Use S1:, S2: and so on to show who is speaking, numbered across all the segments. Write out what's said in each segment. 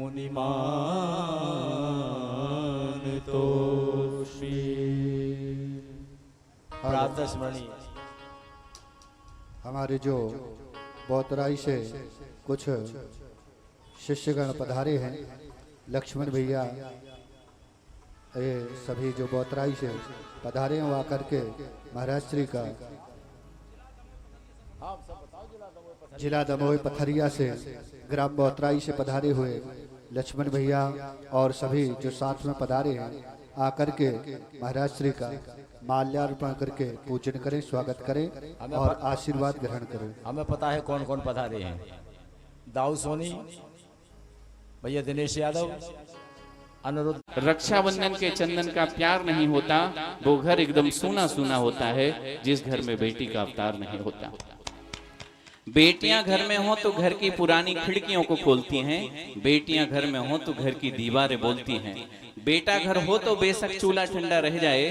S1: मुनिमान तो प्रातः स्मरणीय
S2: हमारे जो बोतराई से कुछ शिष्यगण पधारे हैं, लक्ष्मण भैया, ये सभी जो बोतराई से पधारे हैं वो आकर के महाराज श्री का जिला दमोह पथरिया से ग्राम बोतराई से पधारे हुए लक्ष्मण भैया और सभी जो साथ में पधारे हैं आकर के महाराज श्री का माल्यार्पण करके पूजन करें, स्वागत करें और आशीर्वाद ग्रहण करें।
S1: हमें पता है कौन कौन पधारे हैं। दाऊ सोनी भैया, दिनेश यादव, अनुरुद्ध।
S3: रक्षाबंधन के चंदन का प्यार नहीं होता, वो घर एकदम सूना सूना होता है जिस घर में बेटी का अवतार नहीं होता। बेटियां घर में हो तो घर की पुरानी खिड़कियों को खोलती हैं, बेटियां घर में हो तो घर की दीवारें बोलती हैं। बेटा घर हो तो बेशक चूल्हा ठंडा रह जाए,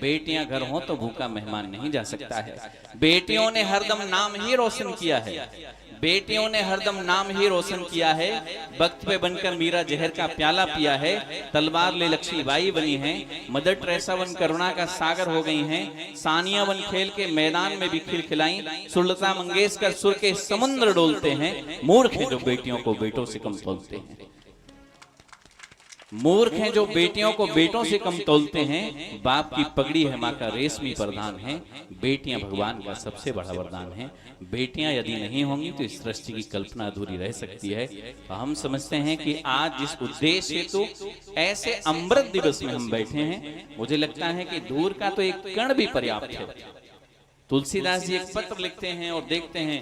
S3: बेटियां घर हो तो भूखा मेहमान नहीं जा सकता है। बेटियों ने हरदम नाम ही रोशन किया है, बेटियों ने हरदम नाम ही रोशन किया है। वक्त पे बनकर मीरा जहर का प्याला पिया है, तलवार ले लक्ष्मीबाई बनी है, मदर टेरेसा बन करुणा का सागर हो गई हैं, सानिया बन खेल के मैदान में भी खिलखिलाई, सुलता मंगेशकर सुर के समुद्र डोलते हैं। मूर्ख हैं जो बेटियों को बेटों से कम तोलते हैं, मूर्ख हैं जो बेटियों को बेटों से कम तोलते हैं। बाप की पगड़ी है, माँ का रेशमी प्रधान है, बेटियां भगवान का सबसे बड़ा वरदान है। बेटियां यदि नहीं होंगी तो इस सृष्टि की कल्पना अधूरी रह सकती है। तो हम समझते हैं कि आज जिस उद्देश्य हेतु ऐसे अमृत दिवस में हम बैठे हैं, मुझे लगता है कि दूर का तो एक कण भी पर्याप्त है। तुलसीदास जी एक पत्र लिखते हैं और देखते हैं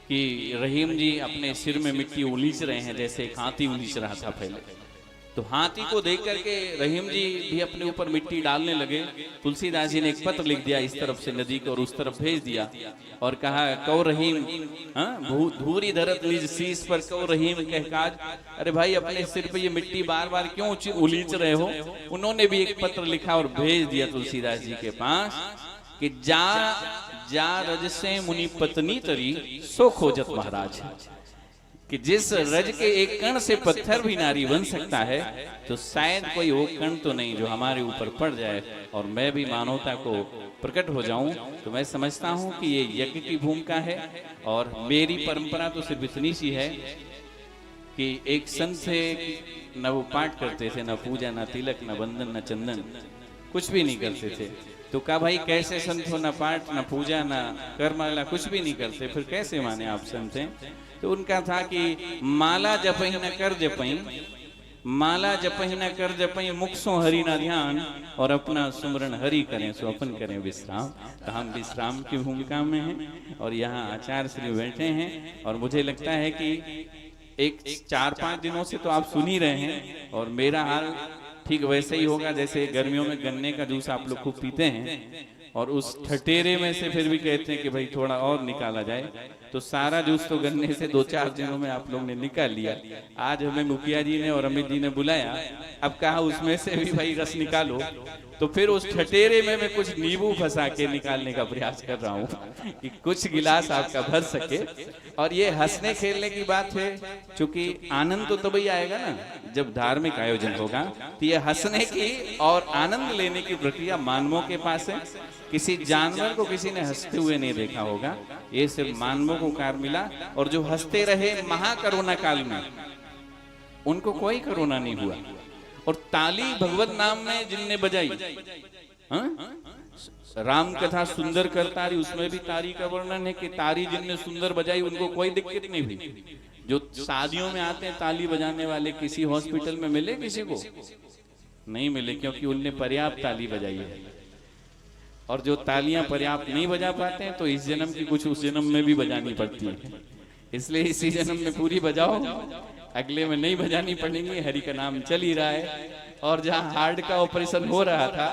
S3: कि रहीम जी अपने सिर में मिट्टी उलीच रहे हैं, जैसे एक हाथी उलीच रहा था पहले। तो हाथी को देख करके रहीम जी भी अपने ऊपर मिट्टी डालने लगे। तुलसीदास जी ने एक पत्र लिख दिया, इस तरफ से नदी को और उस तरफ भेज दिया और कहा, कौ रहीम धूरी धरत निज शीश पर, कौ रहीम कह काज। अरे भाई, अपने सिर पे ये मिट्टी बार बार क्यों उलीच रहे हो। उन्होंने भी एक पत्र लिखा और भेज दिया तुलसीदास जी के पास कि जा रज से मुनि पत्नी तरी सो खोजत महाराज, कि जिस रज के एक कण से पत्थर भी नारी बन सकता है, तो शायद कोई वो कण तो नहीं जो हमारे ऊपर पड़ जाए और मैं भी मानवता को प्रकट हो जाऊं। तो मैं समझता हूं कि ये यज्ञ की भूमिका है और मेरी परंपरा तो सिर्फ इतनी सी है कि एक संत से न वो पाठ करते थे, न पूजा, न तिलक, न बंधन, न चंदन, कुछ भी नहीं करते थे। तो कहा, भाई कैसे संत हो, न पाठ, न पूजा, न कर्मला, कुछ भी नहीं करते, फिर कैसे माने आप संत हैं। तो उनका था कि माला जपहि न कर जपहि, माला जपहि न कर जपहि, मुख सो हरि न ध्यान, और अपना सुमरण हरि करें सो अपन करें विश्राम। तो हम विश्राम की भूमिका में हैं और यहाँ आचार्य श्री बैठे हैं और मुझे लगता है कि एक 4-5 दिनों से तो आप सुन ही रहे हैं और मेरा हाल ठीक वैसे ही होगा जैसे गर्मियों में गन्ने का जूस आप लोग खूब पीते हैं और उस ठटेरे में से फिर भी कहते हैं कि भाई थोड़ा और निकाला जाए। तो सारा जूस तो गन्ने से 2-4 दिनों में आप लोग ने निकाल लिया। आज हमें मुखिया जी ने और अमित जी ने बुलाया, अब कहा उसमें से भी भाई रस निकालो। तो फिर उस ठटेरे में मैं कुछ नींबू फंसा के निकालने का प्रयास कर रहा हूँ कि कुछ गिलास आपका भर सके। और ये हंसने खेलने की बात है, क्योंकि आनंद तो तभी आएगा ना जब धार्मिक आयोजन होगा। तो ये हंसने की और आनंद लेने की प्रक्रिया मानवों के पास है। किसी जानवर को किसी ने हंसते हुए नहीं देखा होगा, ये सिर्फ मानवों को कार मिला। और जो हंसते रहे महाकरोना काल में, उनको कोई कोरोना नहीं हुआ। और ताली भगवत नाम में जिनने बजाई, राम कथा सुंदर करतारी, उसमें भी तारी का वर्णन है कि तारी जिनने सुंदर बजाई उनको कोई दिक्कत नहीं हुई। जो शादियों में आते हैं ताली बजाने वाले, किसी हॉस्पिटल में मिले किसी को? नहीं मिले, क्योंकि उनने पर्याप्त ताली बजाई है। और जो तालियां पर्याप्त नहीं बजा पाते हैं तो इस जन्म की कुछ उस जन्म में भी बजानी पड़ती है। इसलिए इसी जन्म में पूरी बजाओ, अगले में नहीं बजानी पड़ेंगी। हरि का नाम चल ही रहा है। और जहाँ हार्ट का ऑपरेशन हो रहा था,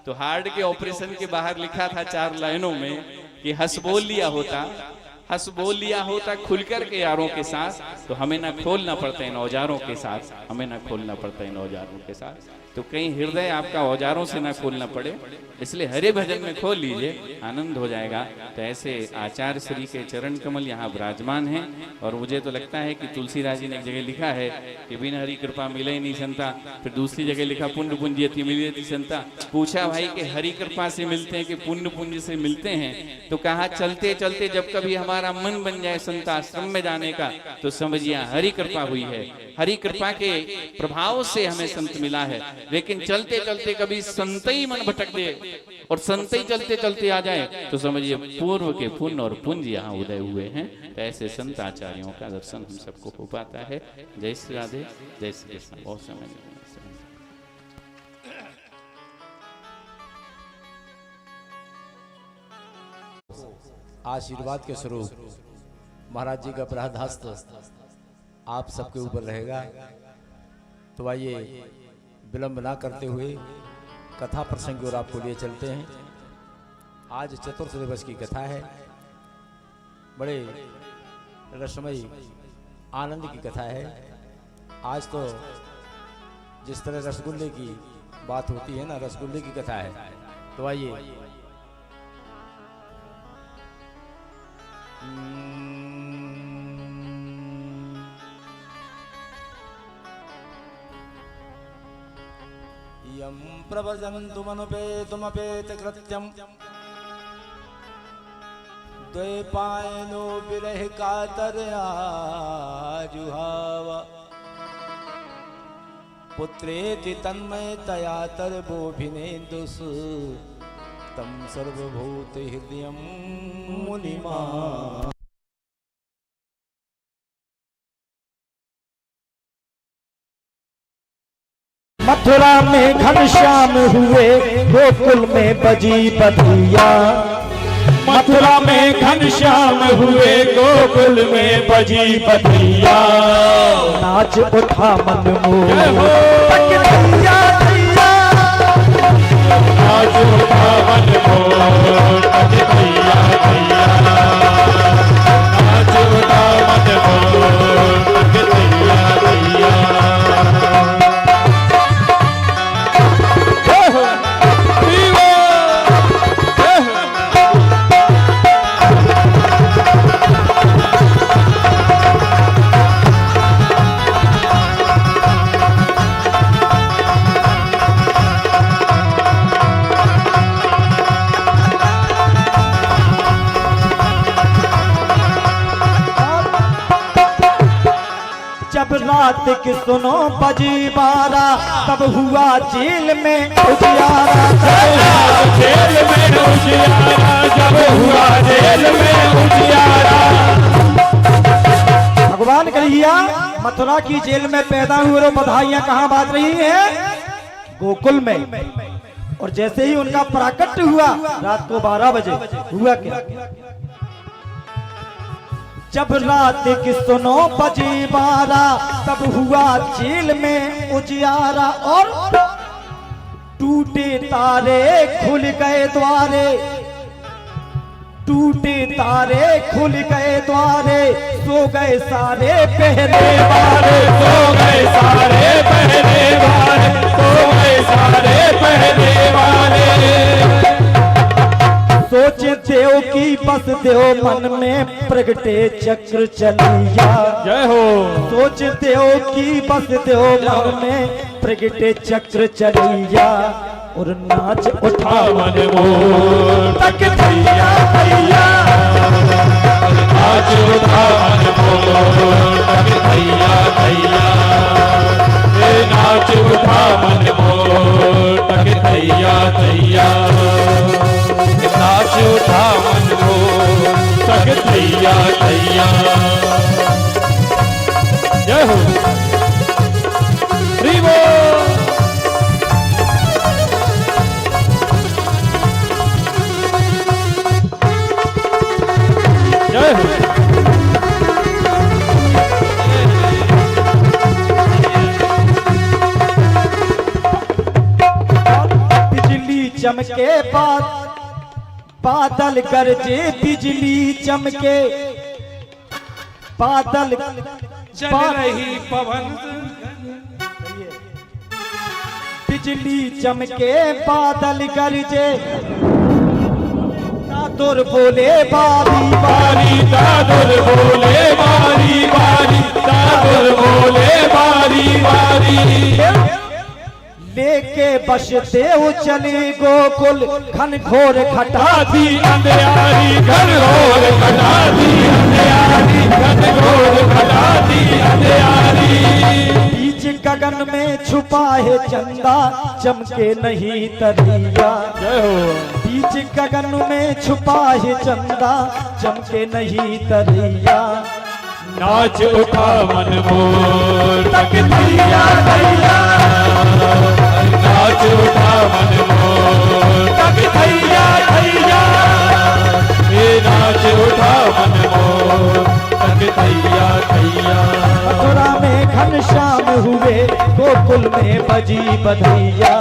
S3: तो हार्ट के ऑपरेशन के बाहर लिखा था 4 लाइनों में कि हंस बोल लिया होता हंस बोल लिया होता खुल कर के यारों के साथ, तो हमें ना खोलना पड़ता इन औजारों के साथ, हमें ना खोलना पड़ता इन औजारों के साथ। तो कहीं हृदय आपका औजारों से ना खोलना पड़े, इसलिए हरे भजन में खोल लीजिए, आनंद हो जाएगा। तो ऐसे आचार्य श्री के चरण कमल यहाँ विराजमान हैं। और मुझे तो लगता है कि तुलसीदास जी ने एक जगह लिखा है कि बिन हरि कृपा मिले ही नहीं संता, फिर दूसरी जगह लिखा पुण्य पुंजयति मिलयति संता। पूछा भाई कि हरि कृपा से मिलते हैं कि पुण्य पुंज से मिलते हैं? तो कहा चलते चलते जब कभी हमारा मन बन जाए संत आश्रम में जाने का, तो समझिए हरि कृपा हुई है। हरि कृपा के प्रभाव से हमें संत मिला है। लेकिन चलते चलते कभी संत ही मन भटक दे और संत ही चलते चलते आ जाए, तो समझिए पूर्व के पुण्य और पुंज यहाँ उदय हुए हैं। तो ऐसे संत आचार्यों का दर्शन हम सबको हो पाता है। जय श्री राधे, जय श्री कृष्ण। बहुत समय नहीं।
S1: आशीर्वाद के स्वरूप महाराज जी का बृहदहस्त आप सबके ऊपर रहेगा। तो आइए विलंब ना करते हुए कथा प्रसंग और आपको लिए चलते हैं। आज चतुर्थ दिवस की कथा है, बड़े रसमयी आनंद की कथा है। आज तो जिस तरह रसगुल्ले की बात होती है ना, रसगुल्ले की कथा है। तो आइए यं प्रव्रजन्तुमनुपेतुमपेतकृत्यं द्वैपायनो विरह कातरया जुहाव पुत्रेति तन्मयतया तर्वोऽभिनेदुस् तं सर्वभूतहृदयं मुनिमा।
S4: मथुरा में घनश्याम हुए, गोकुल में बजी बधिया। मथुरा में घनश्याम हुए, गोकुल में बजी बधिया। नाच उठा मन मोह, नाच उठा मन मोह, नाच उठा मन मोह। जब रात की सुनो बजी 12, तब हुआ जेल में उजियारा। जेल में उजियारा, जब हुआ जेल में उजियारा। भगवान कन्हैया मथुरा की जेल में पैदा हुए और बधाइयां कहाँ बाज रही हैं? गोकुल में। और जैसे ही उनका प्राकट्य हुआ रात को 12 बजे, हुआ क्या? जब रात की सुनो बजी 12, तब हुआ जेल में उजियारा। और टूटे तारे खुल गए द्वारे, टूटे तारे खुल गए द्वारे। सो गए सारे पहरे वाले, सो गए सारे पहरे वाले, सो गए सारे पहरे वाले। सोच देव की बस देव मन में प्रगटे चक्र चलिया। जय हो। सोच देव की बस देव मन में प्रगटे चक्र चलिया। और नाच उठा मन मोह, तक भैया भैया। नाच उठा मन मोह, तक भैया भैया। नाच उठा मन मोह, तक भैया भैया। नाच उठा मन मोह, तक भैया भैया। जय हो। जय हो। बिजली चमके बादल गरजे, बिजली चमके बादल
S5: चल रही पवन
S4: बिजली चमके बादल गरजे दादुर बोले बारी बारी
S5: दादुर बोले बारी बारी दादुर बोले बारी बारी
S4: लेके बस देव चली गोकुल घन घोर घटा
S5: दी अंधियारी घन घोर घटा दी अंधियारी घन घोर घटा दी अंधियारी
S4: बीच गगन में छुपा है चंदा चमके नहीं तरिया बीच गगन में छुपा है चंदा चमके नहीं तरिया
S5: नाच उठा मन मोर तक दैया दैया नाच उठा मन मोर तक दैया दैया ये नाच उठा मन मोर तक दैया दैया
S4: मथुरा में घनश्याम हुए गोकुल में बजी बधैया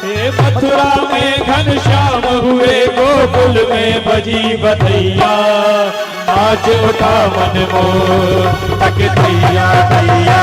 S5: हे मथुरा में घनश्याम हुए गोकुल में बजी बधैया नाच उठा मन मोर तक दैया दैया